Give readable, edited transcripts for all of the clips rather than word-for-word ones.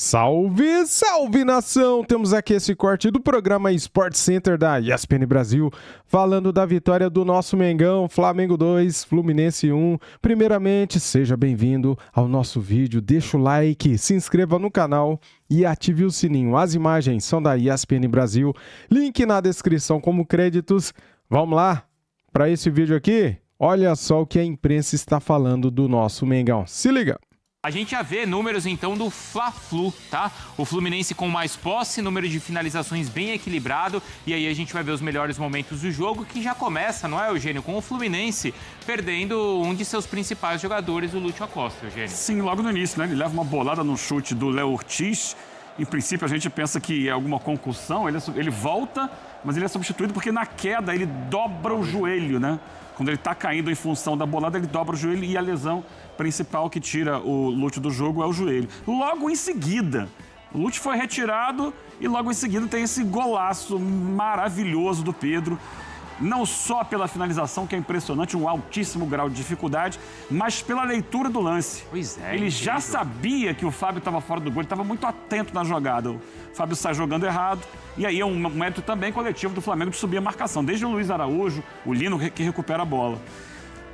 Salve, salve nação! Temos aqui esse corte do programa Sport Center da ESPN Brasil, falando da vitória do nosso Mengão, Flamengo 2, Fluminense 1. Primeiramente, seja bem-vindo ao nosso vídeo, deixa o like, se inscreva no canal e ative o sininho. As imagens são da ESPN Brasil, link na descrição como créditos. Vamos lá para esse vídeo aqui? Olha só o que a imprensa está falando do nosso Mengão. Se liga! A gente já vê números, então, do Fla-Flu, tá? O Fluminense com mais posse, número de finalizações bem equilibrado. E aí a gente vai ver os melhores momentos do jogo, que já começa, não é, Eugênio? Com o Fluminense perdendo um de seus principais jogadores, o Lúcio Acosta, Eugênio. Sim, logo no início, né? Ele leva uma bolada no chute do Léo Ortiz. Em princípio, a gente pensa que é alguma concussão. Ele volta, mas ele é substituído porque na queda ele dobra o joelho, né? Quando ele está caindo em função da bolada, ele dobra o joelho e a lesão principal que tira o Lúcio do jogo é o joelho. Logo em seguida, o Lúcio foi retirado e logo em seguida tem esse golaço maravilhoso do Pedro. Não só pela finalização, que é impressionante, um altíssimo grau de dificuldade, mas pela leitura do lance. Pois é. Ele já sabia que o Fábio estava fora do gol, ele estava muito atento na jogada. O Fábio sai jogando errado. E aí é um mérito também coletivo do Flamengo de subir a marcação. Desde o Luiz Araújo, o Lino que recupera a bola.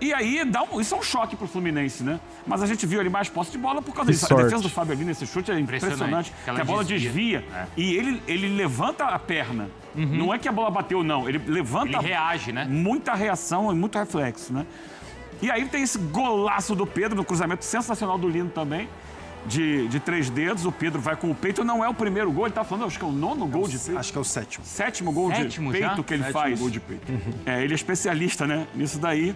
E aí, isso é um choque pro Fluminense, né? Mas a gente viu ali mais posse de bola por causa disso. A defesa do Fábio ali nesse chute é impressionante. Que a bola desvia e ele levanta a perna. Não é que a bola bateu, não. Ele levanta... Ele reage, né? Muita reação e muito reflexo, né? E aí tem esse golaço do Pedro, no cruzamento sensacional do Lino também. De 3 dedos, o Pedro vai com o peito. Não é o primeiro gol, ele tá falando, acho que é o 9º gol de peito. Acho que é o 7º. 7º gol de peito que ele faz. Gol de peito. Ele é especialista, né, nisso daí.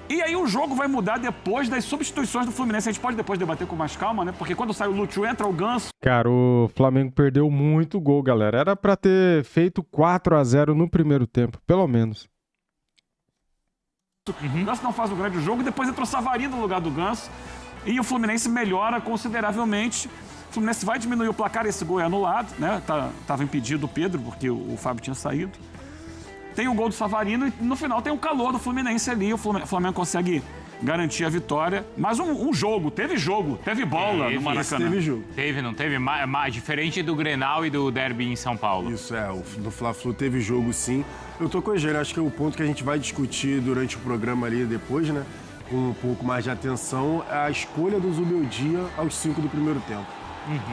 E aí o jogo vai mudar depois das substituições do Fluminense. A gente pode depois debater com mais calma, né? Porque quando sai o Lúcio, entra o Ganso. Cara, o Flamengo perdeu muito gol, galera. Era pra ter feito 4-0 no primeiro tempo, pelo menos. O Ganso não faz um grande jogo e depois entrou o Savarino no lugar do Ganso. E o Fluminense melhora consideravelmente. O Fluminense vai diminuir o placar, esse gol é anulado, né? Tava impedido o Pedro, porque o Fábio tinha saído. Tem o gol do Savarino e no final tem o calor do Fluminense ali. O Flamengo consegue garantir a vitória. Mas teve bola no Maracanã. Teve jogo. Teve, não teve? Diferente do Grenal e do Derby em São Paulo. Isso, do Fla-Flu teve jogo sim. Eu tô com o Eugênio, acho que é o ponto que a gente vai discutir durante o programa ali depois, né? Com um pouco mais de atenção, é a escolha do Zubeldia aos 5 do primeiro tempo.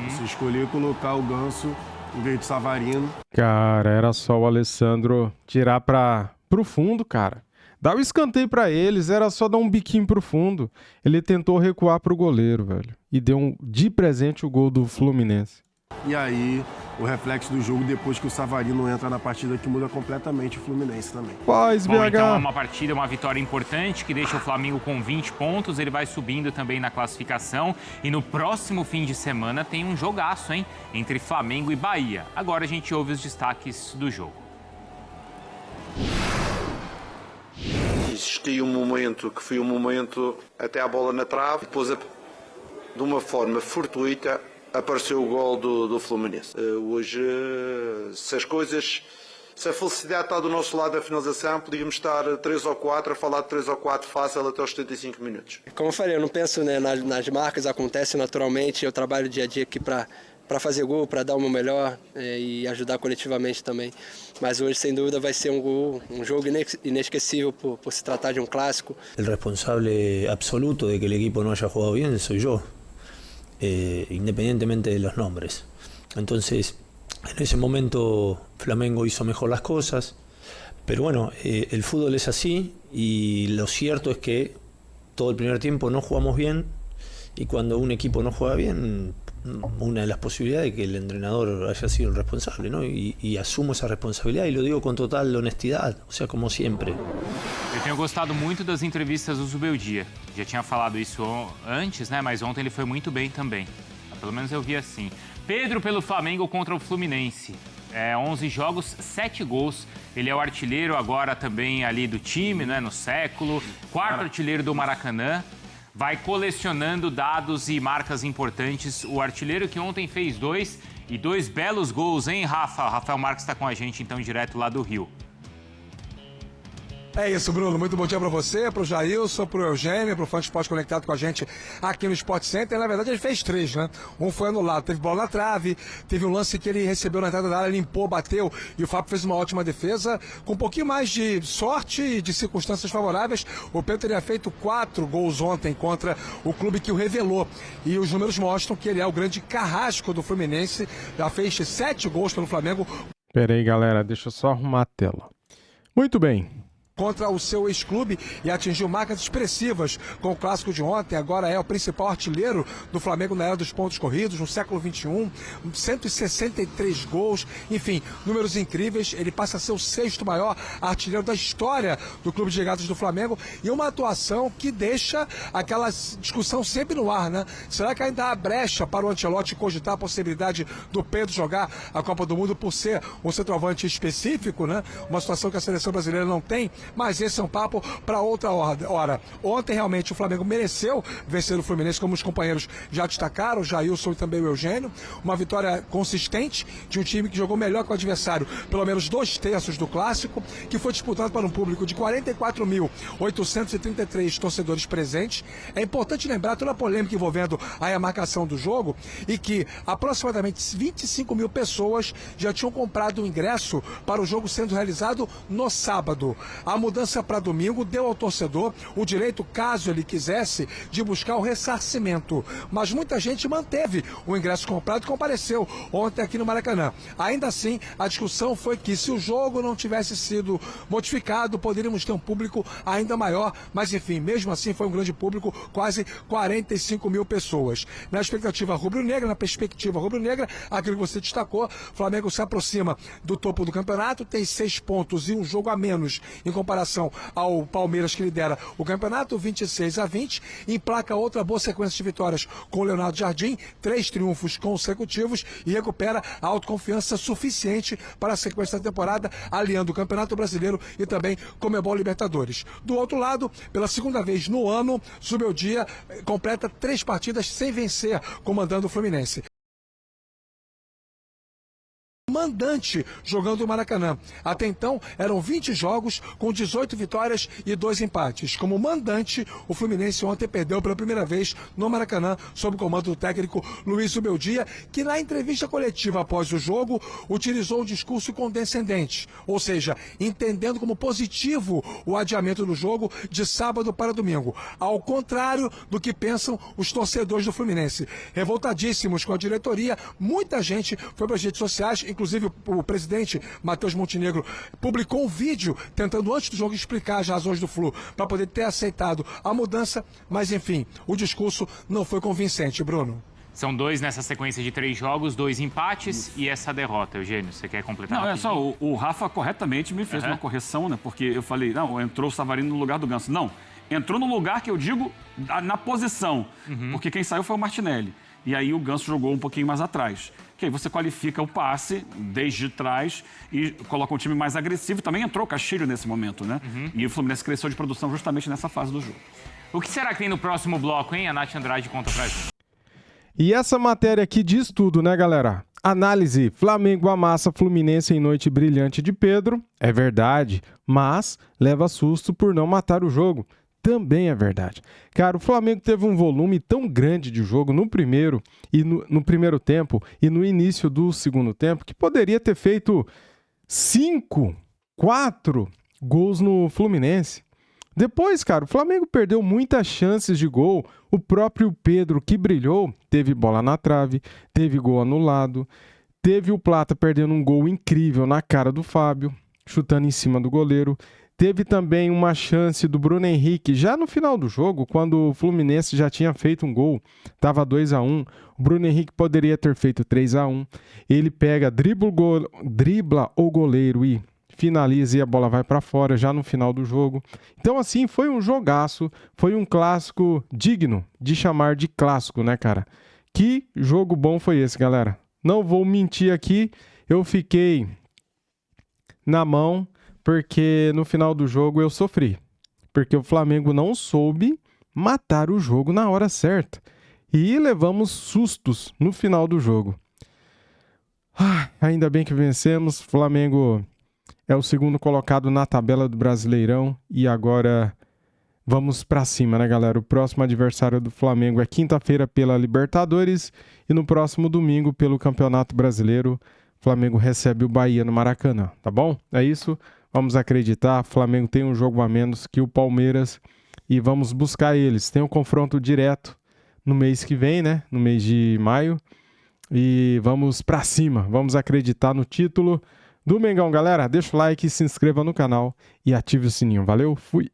Você escolher colocar o Ganso em vez de Savarino. Cara, era só o Alessandro tirar pro fundo, cara. Dá o escanteio pra eles, era só dar um biquinho pro fundo. Ele tentou recuar pro goleiro, velho. E deu de presente o gol do Fluminense. E aí, o reflexo do jogo depois que o Savarino entra na partida que muda completamente o Fluminense também. Paz, BH! Bom, então é uma partida, uma vitória importante que deixa o Flamengo com 20 pontos. Ele vai subindo também na classificação. E no próximo fim de semana tem um jogaço, hein? Entre Flamengo e Bahia. Agora a gente ouve os destaques do jogo. Existia um momento que foi um momento até a bola na trave. Depois, de uma forma fortuita, apareceu o gol do Fluminense. Hoje, se a felicidade está do nosso lado da finalização, podíamos estar 3 ou 4, a falar de 3 ou 4 fácil até os 75 minutos. Como eu falei, eu não penso, né, nas marcas, acontece naturalmente, eu trabalho dia a dia aqui para fazer gol, para dar o meu melhor e ajudar coletivamente também. Mas hoje, sem dúvida, vai ser um jogo inesquecível por se tratar de um clássico. O responsável absoluto de que o equipo não haya jugado bem sou eu. Independientemente de los nombres. Entonces, en ese momento Flamengo hizo mejor las cosas, pero bueno, el fútbol es así y lo cierto es que todo el primer tiempo no jugamos bien y cuando un equipo no juega bien, una de las posibilidades es que el entrenador haya sido el responsable, ¿no? Y asumo esa responsabilidad y lo digo con total honestidad, o sea, como siempre. Eu tenho gostado muito das entrevistas do Zubeldia. Já tinha falado isso antes, né? Mas ontem ele foi muito bem também. Pelo menos eu vi assim. Pedro pelo Flamengo contra o Fluminense. 11 jogos, 7 gols. Ele é o artilheiro agora também ali do time, né? No século. 4º artilheiro do Maracanã. Vai colecionando dados e marcas importantes. O artilheiro que ontem fez 2 e 2 belos gols, hein, Rafa? O Rafael Marques está com a gente, então, direto lá do Rio. É isso, Bruno. Muito bom dia para você, para o Jailson, para o Eugênio, para o Fã de Esporte conectado com a gente aqui no Sport Center. Na verdade, ele fez 3, né? Um foi anulado, teve bola na trave, teve um lance que ele recebeu na entrada da área, limpou, bateu e o Fábio fez uma ótima defesa. Com um pouquinho mais de sorte e de circunstâncias favoráveis, o Pedro teria feito 4 gols ontem contra o clube que o revelou. E os números mostram que ele é o grande carrasco do Fluminense. Já fez 7 gols pelo Flamengo. Pera aí, galera, deixa eu só arrumar a tela. Muito bem. Contra o seu ex-clube e atingiu marcas expressivas com o clássico de ontem. Agora é o principal artilheiro do Flamengo na era dos pontos corridos, no século XXI, 163 gols, enfim, números incríveis. Ele passa a ser o 6º maior artilheiro da história do Clube de Regatas do Flamengo e uma atuação que deixa aquela discussão sempre no ar, né? Será que ainda há brecha para o Ancelotti cogitar a possibilidade do Pedro jogar a Copa do Mundo por ser um centroavante específico, né? Uma situação que a seleção brasileira não tem. Mas esse é um papo para outra hora. Ontem, realmente, o Flamengo mereceu vencer o Fluminense, como os companheiros já destacaram, o Jailson e também o Eugênio. Uma vitória consistente de um time que jogou melhor que o adversário, pelo menos 2/3 do clássico, que foi disputado para um público de 44.833 torcedores presentes. É importante lembrar toda a polêmica envolvendo a marcação do jogo e que aproximadamente 25 mil pessoas já tinham comprado o ingresso para o jogo sendo realizado no sábado. A mudança para domingo deu ao torcedor o direito, caso ele quisesse, de buscar o ressarcimento. Mas muita gente manteve o ingresso comprado e compareceu ontem aqui no Maracanã. Ainda assim, a discussão foi que se o jogo não tivesse sido modificado, poderíamos ter um público ainda maior. Mas enfim, mesmo assim foi um grande público, quase 45 mil pessoas. Na expectativa rubro-negra, aquilo que você destacou, o Flamengo se aproxima do topo do campeonato, tem 6 pontos e um jogo a menos em comparação ao Palmeiras, que lidera o campeonato, 26-20, emplaca outra boa sequência de vitórias com o Leonardo Jardim, 3 triunfos consecutivos e recupera a autoconfiança suficiente para a sequência da temporada, aliando o Campeonato Brasileiro e também Conmebol Libertadores. Do outro lado, pela segunda vez no ano, Zubeldia completa 3 partidas sem vencer, comandando o Fluminense. Mandante jogando o Maracanã. Até então eram 20 jogos com 18 vitórias e 2 empates. Como mandante, o Fluminense ontem perdeu pela primeira vez no Maracanã sob o comando do técnico Luiz Zubeldia, que na entrevista coletiva após o jogo utilizou um discurso condescendente, ou seja, entendendo como positivo o adiamento do jogo de sábado para domingo, ao contrário do que pensam os torcedores do Fluminense. Revoltadíssimos com a diretoria, muita gente foi para as redes sociais, inclusive o presidente Matheus Montenegro publicou um vídeo tentando antes do jogo explicar as razões do Flu para poder ter aceitado a mudança, mas enfim, o discurso não foi convincente, Bruno. São 2 nessa sequência de 3 jogos, 2 empates e essa derrota. Eugênio, você quer completar? Não, é só, o Rafa corretamente me fez uma correção, né? Porque eu falei, não, entrou o Savarino no lugar do Ganso. Não, entrou no lugar que eu digo na posição, porque quem saiu foi o Martinelli. E aí o Ganso jogou um pouquinho mais atrás. Que aí você qualifica o passe desde trás e coloca um time mais agressivo. Também entrou o Castilho nesse momento, né? E o Fluminense cresceu de produção justamente nessa fase do jogo. O que será que tem no próximo bloco, hein? A Nath Andrade conta pra gente. E essa matéria aqui diz tudo, né, galera? Análise: Flamengo amassa Fluminense em noite brilhante de Pedro. É verdade, mas leva susto por não matar o jogo. Também é verdade. Cara, o Flamengo teve um volume tão grande de jogo no primeiro tempo e no início do segundo tempo que poderia ter feito 4 gols no Fluminense. Depois, cara, o Flamengo perdeu muitas chances de gol. O próprio Pedro, que brilhou, teve bola na trave, teve gol anulado, teve o Plata perdendo um gol incrível na cara do Fábio, chutando em cima do goleiro. Teve também uma chance do Bruno Henrique já no final do jogo, quando o Fluminense já tinha feito um gol, estava 2-1. O Bruno Henrique poderia ter feito 3-1. Ele pega, dribla o goleiro e finaliza e a bola vai para fora já no final do jogo. Então, assim, foi um jogaço, foi um clássico digno de chamar de clássico, né, cara? Que jogo bom foi esse, galera? Não vou mentir aqui, eu fiquei na mão, porque no final do jogo eu sofri. Porque o Flamengo não soube matar o jogo na hora certa. E levamos sustos no final do jogo. Ainda bem que vencemos. Flamengo é o segundo colocado na tabela do Brasileirão e agora vamos pra cima, né, galera? O próximo adversário do Flamengo é quinta-feira pela Libertadores e no próximo domingo pelo Campeonato Brasileiro. O Flamengo recebe o Bahia no Maracanã, tá bom? É isso, vamos acreditar. O Flamengo tem um jogo a menos que o Palmeiras e vamos buscar eles. Tem um confronto direto no mês que vem, né? No mês de maio. E vamos pra cima, vamos acreditar no título do Mengão, galera. Deixa o like, se inscreva no canal e ative o sininho. Valeu, fui!